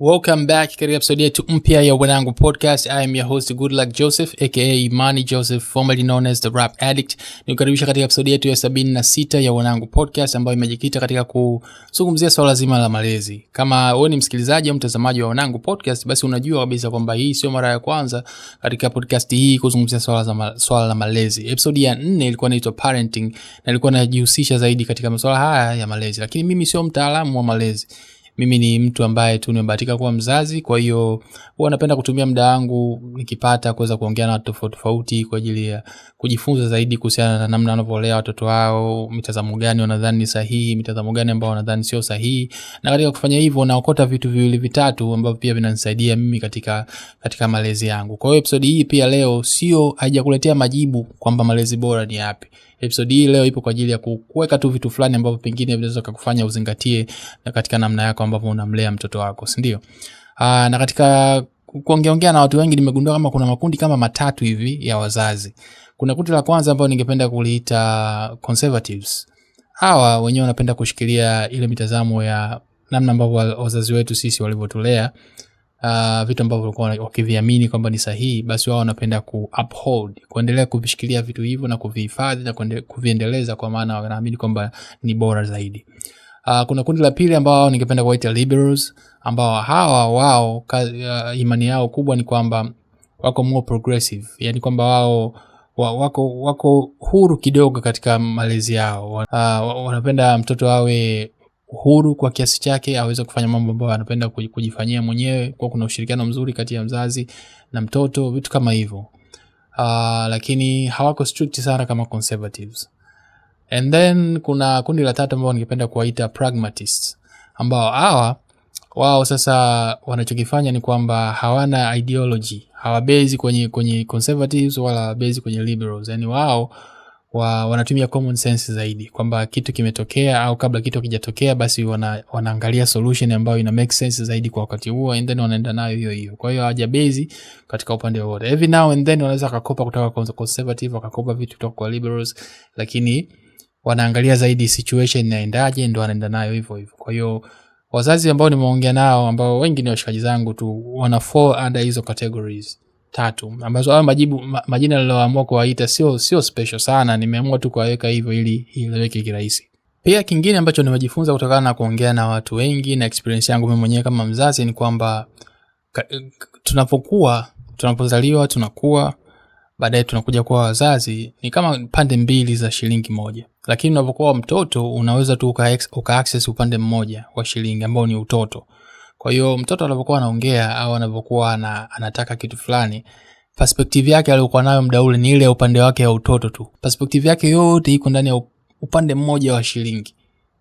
Welcome back katika episode yetu mpya ya Wanangu Podcast. I am your host Goodluck Joseph aka Imani Joseph, formerly known as the Rap Addict. Nikukaribisha katika episode yetu ya 76 ya Wanangu Podcast ambayo imejikita katika kuzungumzia swala zima la malezi. Kama wewe ni msikilizaji au mtazamaji wa Wanangu Podcast, basi unajua kabisa kwamba hii sio mara ya kwanza katika podcast hii kuzungumzia swala la malezi. Episode ya 4 ilikuwa inaitwa Parenting na ilikuwa inajihusisha zaidi katika masuala haya ya malezi. Lakini mimi sio mtaalamu wa malezi. Mimi ni mtu ambaye tu nimebahatika kuwa mzazi, kwa hiyo huwa napenda kutumia muda wangu nikipata kuweza kuongea na watu tofauti kwa ajili ya kujifunza zaidi kuhusiana na namna wanavyolea watoto wao, mitazamo gani wanadhani ni sahihi, mitazamo gani ambao wanadhani sio sahihi. Na katika kufanya hivyo naokota vitu viwili vitatu ambavyo pia vinanisaidia mimi katika malezi yangu. Kwa hiyo episode hii pia leo sio haijakuletea majibu kwamba malezi bora ni yapi. Episode hii leo ipo kwa ajili ya kuweka tu vitu fulani ambavyo pengine vinaweza kukufanya uzingatie na katika namna yako ambavyo unamlea mtoto wako, si ndio? Na katika kuongea na watu wengi nimegundua kama kuna makundi kama matatu hivi ya wazazi. Kuna kundi la kwanza ambao ningependa kuliita conservatives. Hawa wenyewe wanapenda kushikilia ile mitazamo ya namna ambavyo wazazi wetu sisi walivyotulea, vitu ambavyo walikuwa wakiviamini kwamba ni sahihi, basi wao wanapenda kuuphold, kuendelea kuvishikilia vitu hivyo na kuvihifadhi na kuviendeleza, kwa maana wanaamini kwamba ni bora zaidi. Kuna kundi la pili ambao ningependa kuwaita liberals, ambao hawa wao imani yao kubwa ni kwamba wako more progressive, yani kwamba wao wako huru kidogo katika malezi yao. Wanapenda mtoto awe huru kwa kiasi chake, aweze kufanya mambo ambayo anapenda kujifanyia mwenyewe, kwa kuna ushirikiano mzuri kati ya mzazi na mtoto, vitu kama hivyo. Lakini hawako strict sana kama conservatives. And then kuna kundi la tatu ambao ningependa kuwaita pragmatists, ambao wao sasa wanachokifanya ni kwamba hawana ideology, hawabezi kwenye conservatives wala bezi kwenye liberals. Yani wao wanatumia common sense zaidi, kwamba kitu kimetokea au kabla kitu hakijatokea basi wanaangalia solution ambayo ina make sense zaidi kwa wakati huo, and then wanaenda nayo hiyo. Kwa hiyo hawajabezi katika upande wote. Every now and then wanaweza kukopa kutoka kwa conservative, wakakopa vitu kutoka kwa liberals, lakini wanaangalia zaidi situation inaendaje, ndio wanaenda nayo hivyo. Kwa hiyo wazazi ambao nimeongea nao, ambao wengi ni washikaji zangu tu, wana fall under hizo categories tatu, ambazo hao majina nilioamua kuwaita sio special sana, nimeamua tu kuwaweka hivyo ili ieleweke kirahisi. Pia kingine ambacho nimejifunza kutokana na kuongea na watu wengi na experience yangu mimi mwenyewe kama mzazi ni kwamba tunapozaliwa tunakuwa, baadaye tunakuja kuwa wazazi, ni kama pande mbili za shilingi moja. Lakini unapokuwa mtoto unaweza tu uka-access upande mmoja wa shilingi ambao ni utoto. Kwa hiyo mtoto anapokuwa anaongea au anapokuwa anataka kitu fulani, perspective yake aliyokuwa nayo muda ule ni ile upande wake wa utoto tu. Perspective yake yote iko ndani ya upande mmoja wa shilingi.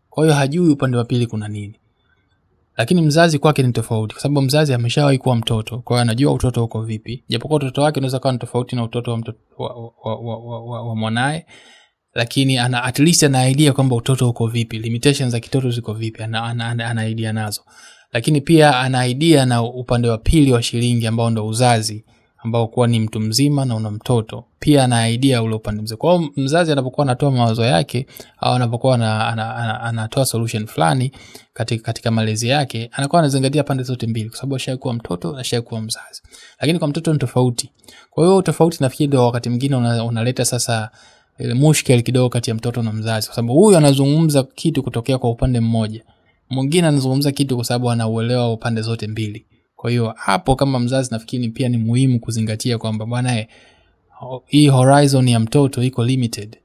Kwa hiyo hajui upande wa pili kuna nini. Lakini mzazi kwake ni tofauti, kwa sababu mzazi ameshawahi kuwa mtoto, kwa hiyo anajua utoto uko vipi. Japokuwa utoto wake unaweza kuwa tofauti na utoto wa mtoto wa mwanae, lakini at least ana idea kwamba utoto uko vipi, limitations za kitoto ziko vipi, ana idea nazo. Lakini pia ana idea na upande wa pili wa shilingi ambao ndo uzazi, ambao kwa ni mtu mzima na una mtoto, pia ana idea ule upande mzima. Kwa hiyo mzazi anapokuwa anatoa mawazo yake au anapokuwa anatoa solution fulani katika malezi yake, anakuwa anazingatia pande zote mbili, kwa sababu ashakuwa mtoto na ashakuwa mzazi. Lakini kwa mtoto ni tofauti. Kwa hiyo tofauti nafikiri ndio wakati mwingine unaleta sasa ile mushkeli kidogo kati ya mtoto na mzazi, kwa sababu huyu anazungumza kitu kutokea kwa upande mmoja, mwingine anazungumza kitu kwa sababu anauelewa upande zote mbili. Kwa hiyo hapo kama mzazi nafikiri pia ni muhimu kuzingatia kwamba bwana, hii horizon ya mtoto iko limited.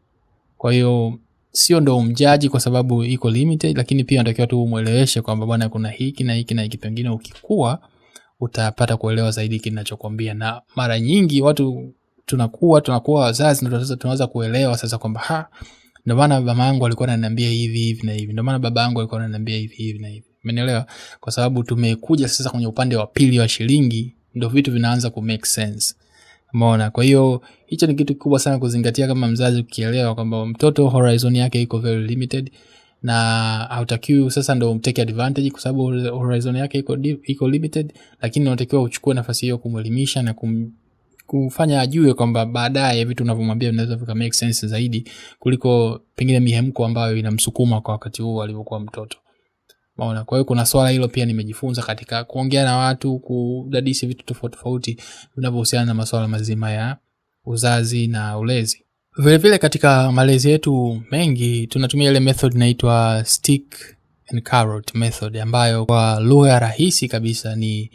Kwa hiyo sio ndo umjaji kwa sababu iko limited, lakini pia unatakiwa tu umueleweshe kwamba bwana, kuna hiki na hiki na hiki, pengine ukikua utapata kuelewa zaidi kinachokwambia. Na mara nyingi watu tunakuwa wazazi ndio sasa tunaanza kuelewa sasa kwamba ndio maana mama yangu alikuwa ananiambia hivi na hivi, ndio maana baba yangu alikuwa ananiambia hivi na hivi. Umeelewa? Kwa sababu tumekuja sasa kwenye upande wa pili wa shilingi, ndio vitu vinaanza ku make sense. Umeona? Kwa hiyo hicho ni kitu kikubwa sana kuzingatia kama mzazi, ukielewa kwamba mtoto horizon yake iko very limited na hautakiwi sasa ndio umtake advantage, kwa sababu horizon yake iko limited, lakini unatakiwa uchukue nafasi hiyo kumelimisha na kufanya ajue kwamba baadaye vitu unavyomwambia vinaweza vika make sense zaidi kuliko pengine mihemko ambayo inamsukuma kwa wakati huo alipokuwa mtoto. Umeona? Kwa hiyo kuna swala hilo pia nimejifunza katika kuongea na watu, kudadisi vitu tofauti tofauti vinavyohusiana na masuala mazima ya uzazi na ulezi. Vile vile katika malezi yetu mengi tunatumia ile method inaitwa stick and carrot method, ambayo kwa lugha rahisi kabisa ni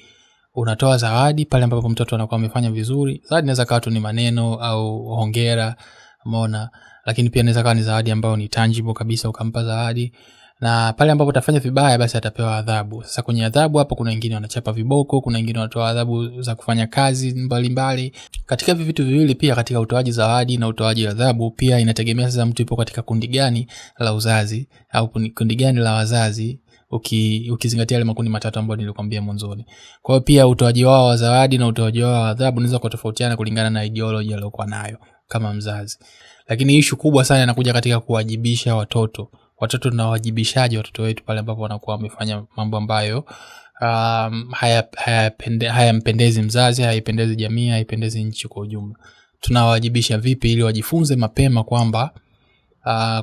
unatoa zawadi pale ambapo mtoto anakuwa amefanya vizuri. Zawadi inaweza kuwa tu ni maneno au hongera, umeona, lakini pia inaweza kuwa ni zawadi ambayo ni tangible kabisa, ukampa zawadi. Na pale ambapo atafanya vibaya basi atapewa adhabu. Sasa kwenye adhabu hapo kuna wengine wanachapa viboko, kuna wengine wanatoa adhabu za kufanya kazi mbalimbali. Katika hivi vitu viwili pia, katika utoaji zawadi na utoaji adhabu, pia inategemea sasa mtu yupo katika kundi gani la uzazi au kundi gani la wazazi, ukizingatia ile makundi matatu ambayo nilikwambia mwanzoni. Kwa hiyo pia utoaji wao wa zawadi na utoaji wao wa adhabu unaweza kutofautiana kulingana na ideology aliyokuwa nayo kama mzazi. Lakini issue kubwa sana inakuja katika kuwajibisha watoto. Watoto tunawajibishaje watoto wetu pale ambapo wanakuwa wamefanya mambo ambayo hayampendezi mzazi, haipendezi jamii, haipendezi nchi kwa ujumla. Tunawajibisha vipi ili wajifunze mapema kwamba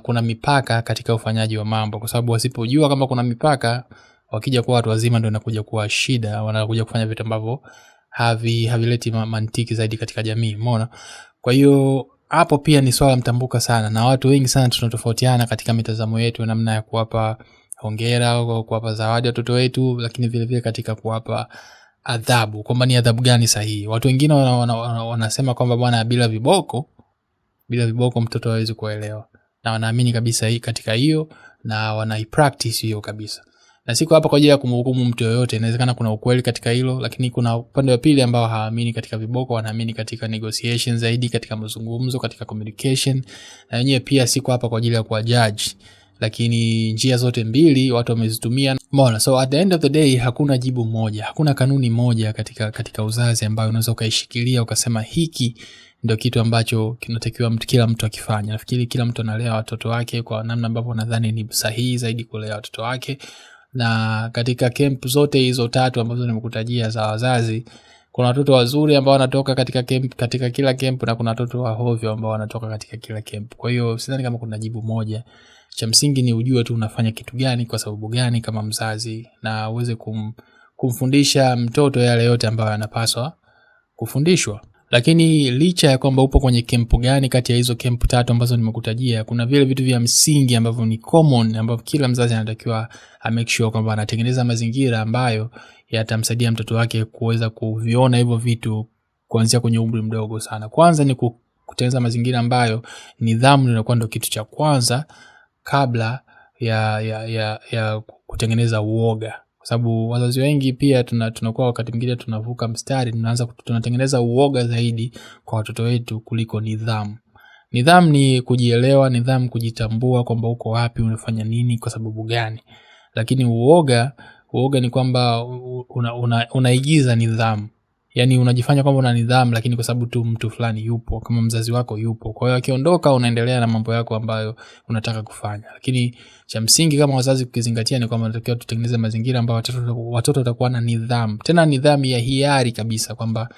kuna mipaka katika ufanyaji wa mambo, kwa sababu wasipojua kama kuna mipaka, wakija kuwa watu wazima ndio inakuja kuwa shida, wanakuja kufanya vitu ambavyo havileti mantiki zaidi katika jamii, umeona? Kwa hiyo hapo pia ni swala mtambuka sana, na watu wengi sana tunatofautiana katika mitazamo yetu namna ya kuwapa hongera au kuwapa zawadi watoto wetu, lakini vile vile katika kuwapa adhabu, kwamba ni adhabu gani sahihi. Watu wengine wanasema kwamba bwana, bila viboko mtoto hawezi kuelewa, na wanaamini kabisa hii katika hiyo na wanaipractice hiyo kabisa. Na siko hapa kwa ajili ya kumhukumu mtu yoyote, inawezekana kuna ukweli katika hilo, lakini kuna upande wa pili ambao haamini katika viboko, wanaamini katika negotiation zaidi, katika mazungumzo, katika communication. Na wenyewe pia siko hapa kwa ajili ya kuwajudge, lakini njia zote mbili watu wamezitumia. Mbona? So at the end of the day hakuna jibu moja, hakuna kanuni moja katika uzazi ambayo unaweza ukaishikilia ukasema hiki ndio kitu ambacho kinatakiwa kila mtu akifanya. Nafikiri kila mtu analea watoto wake kwa namna ambapo nadhani ni sahihi zaidi kulea watoto wake. Na katika camp zote hizo tatu ambazo nimekutajia za wazazi, kuna watoto wazuri ambao wanatoka katika kila camp, na kuna watoto wa hovyo ambao wanatoka katika kila camp. Kwa hiyo sidhani kama kuna jibu moja. Cha msingi ni ujue tu unafanya kitu gani kwa sababu gani kama mzazi, na uweze kumfundisha mtoto yale yote ambayo anapaswa kufundishwa. Lakini licha ya kwamba upo kwenye camp gani kati ya hizo camp tatu ambazo nimekutajia, kuna vile vitu vya msingi ambavyo ni common, ambavyo kila mzazi anatakiwa make sure kwamba anatengeneza mazingira ambayo yatamsaidia mtoto wake kuweza kuviona hivyo vitu kuanzia kwenye umri mdogo sana. Kwanza ni kutengeneza mazingira ambayo nidhamu inakuwa ndio kitu cha kwanza kabla ya kutengeneza uoga. Kwa sababu wazazi wengi pia tunakuwa wakati mwingine tunavuka mstari, tunatengeneza uoga zaidi kwa watoto wetu kuliko nidhamu. Nidhamu ni kujielewa, nidhamu kujitambua kwamba uko wapi, unafanya nini, kwa sababu gani. Lakini uoga ni kwamba unaigiza nidhamu. Yaani unajifanya kwamba una nidhamu lakini kwa sababu tu mtu fulani yupo, kama mzazi wako yupo. Kwa hiyo akiondoka unaendelea na mambo yako ambayo unataka kufanya. Lakini cha msingi kama wazazi kukizingatia ni kwamba tunatakiwa tutengeneze mazingira ambayo watoto watakuwa na nidhamu. Tena nidhamu ya hiari kabisa, kwamba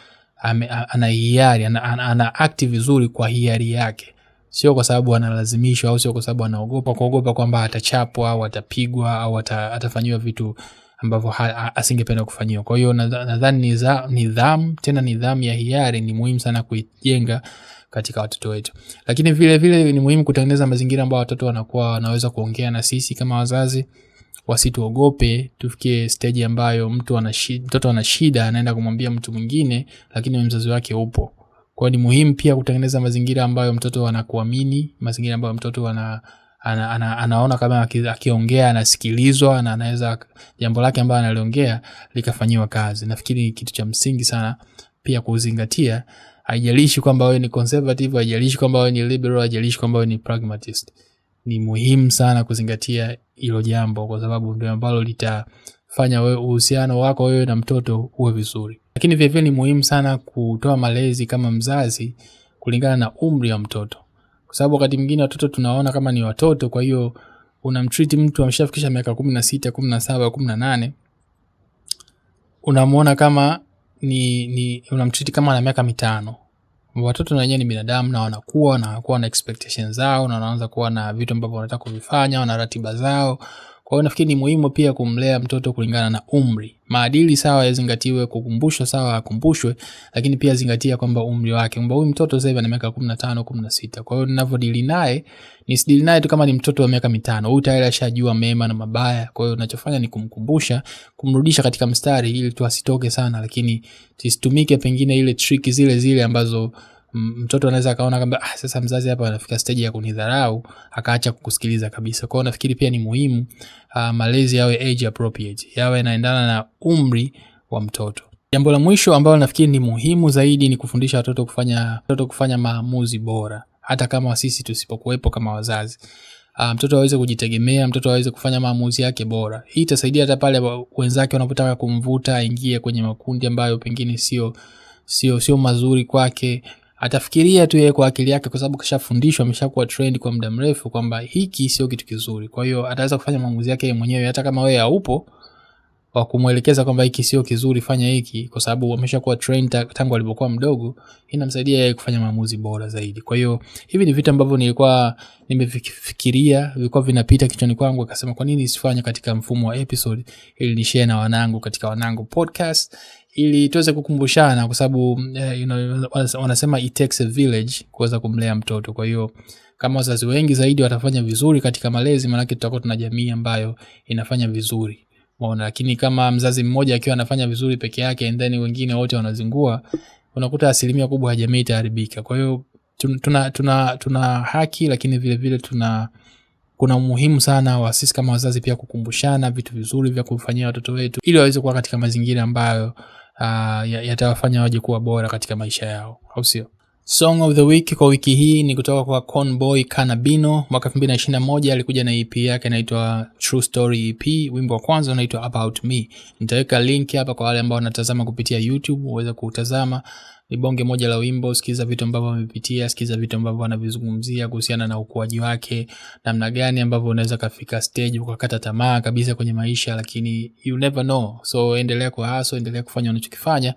ana hiari, ana active vizuri kwa hiari yake. Sio kwa sababu analazimishwa, au sio kwa sababu anaogopa kwamba atachapwa au atapigwa au atafanywa vitu ambavyo asingependa kufanyiwa. Kwa hiyo nadhani nidhamu, tena nidhamu ya hiari ni muhimu sana kuijenga katika watoto wetu. Lakini vile vile ni muhimu kutengeneza mazingira ambayo watoto wanakuwa wanaweza kuongea na sisi kama wazazi, wasituogope. Tufikie stage ambayo mtoto ana shida anaenda kumwambia mtu mwingine, lakini mzazi wake upo. Kwa hiyo ni muhimu pia kutengeneza mazingira ambayo mtoto anakuamini, mazingira ambayo mtoto anaona kama akiongea anasikilizwa na anaweza jambo lake ambalo analiongea likafanyiwa kazi. Nafikiri kitu cha msingi sana pia kuzingatia. Haijalishi kwamba wewe ni conservative, haijalishi kwamba wewe ni liberal, haijalishi kwamba wewe ni pragmatist. Ni muhimu sana kuzingatia hilo jambo, kwa sababu ndio ambalo litafanya wewe uhusiano wako wewe na mtoto uwe vizuri. Lakini vile vile ni muhimu sana kutoa malezi kama mzazi kulingana na umri wa mtoto. Kwa sababu wakati mwingine watoto tunaona kama ni watoto, kwa hiyo unamtreat mtu ameshafikisha miaka 16, 17, 18, unamuona kama unamtreat kama ana miaka 5. Watoto na wenyewe ni binadamu na wanakuwa na expectations zao, na wanaanza kuwa na vitu ambavyo wanataka kuvifanya, wana ratiba zao. Kwa hiyo nafikiri ni muhimu pia kumlea mtoto kulingana na umri. Maadili sawa yazingatiwe, kukumbushwa sawa akumbushwe, lakini pia zingatia kwamba umri wake. Kwamba huyu mtoto sasa hivi ana miaka 15, 16. Kwa hiyo ninavyodili naye, nisidili naye tu kama ni mtoto wa miaka 5. Huyu tayari ashajua mema na mabaya. Kwa hiyo ninachofanya ni kumkumbusha, kumrudisha katika mstari ili tu asitoke sana, lakini tusitumike pengine ile trick zile ambazo mtoto anaweza akaona kwamba sasa mzazi hapa anafika stage ya kunidharau, akaacha kukusikiliza kabisa. Kwa hiyo nafikiri pia ni muhimu malezi yawe age appropriate, yawe yanaendana na umri wa mtoto. Jambo la mwisho ambalo nafikiri ni muhimu zaidi ni kufundisha watoto kufanya maamuzi bora, hata kama sisi tusipokuwepo kama wazazi. Mtoto aweze kujitegemea, mtoto aweze kufanya maamuzi yake bora. Hii itasaidia hata pale wenzake wanapotaka kumvuta aingie kwenye makundi ambayo pengine sio mazuri kwake. Atafikiria tu yeye kwa akili yake, kwa sababu kishafundishwa, ameshakuwa trend kwa muda mrefu kwamba hiki sio kitu kizuri. Kwa hiyo ataweza kufanya maamuzi yake yeye mwenyewe, hata kama wewe haupo wa kumuelekeza kwamba hiki sio kizuri, fanya hiki, kwa sababu ameshakuwa trend tangu alipokuwa mdogo. Inamsaidia yeye kufanya maamuzi bora zaidi. Kwa hiyo hivi ni vitu ambavyo nilikuwa nimefikiria, vilikuwa vinapita kichwani kwangu, akasema kwa nini isifanye katika mfumo wa episode ili ni share na wanangu katika Wanangu Podcast, ili tuweze kukumbushana, kwa sababu wanasema it takes a village kuweza kumlea mtoto. Kwa hiyo kama wazazi wengi zaidi watafanya vizuri katika malezi, maana tutakuwa tuna jamii ambayo inafanya vizuri. Lakini kama mzazi mmoja akiwa anafanya vizuri peke yake and then wengine wote wanazingua, unakuta asilimia kubwa ya jamii itaharibika. Kwa hiyo tuna haki, lakini vile vile kuna umuhimu sana wa sisi kama wazazi pia kukumbushana vitu vizuri vya kufanyia watoto wetu, ili waweze kuwa katika mazingira ambayo yatawafanya waje kuwa bora katika maisha yao, au sio? Song of the week kwa wiki hii ni kutoka kwa Conboy Canabino. Mwaka 2021 alikuja na EP yake inaitwa True Story EP. Wimbo wa kwanza unaitwa About Me. Nitaweka link hapa kwa wale ambao wanatazama kupitia YouTube uweze kutazama. Ni bonge moja la wimbo, sikiza vitu ambavyo amepitia, sikiza vitu ambavyo anavizungumzia kuhusiana na ukuaji wake, namna gani ambavyo unaweza kufika stage ukakata tamaa kabisa kwenye maisha, lakini you never know. So endelea kwa hustle, endelea kufanya unachokifanya.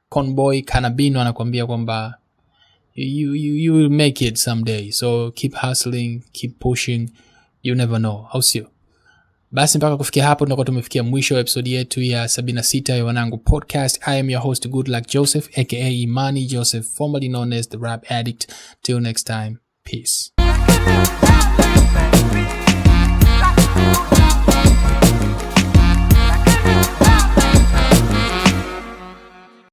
Conboy Canabino anakuambia kwamba you will make it someday, so keep hustling, keep pushing, you never know, au sio? Basi mpaka kufikia hapo tunakuwa tumefikia mwisho wa episode yetu ya 76 ya Wanangu Podcast. I am your host Goodluck Joseph aka Imani Joseph, formerly known as the Rap Addict. Till next time, peace.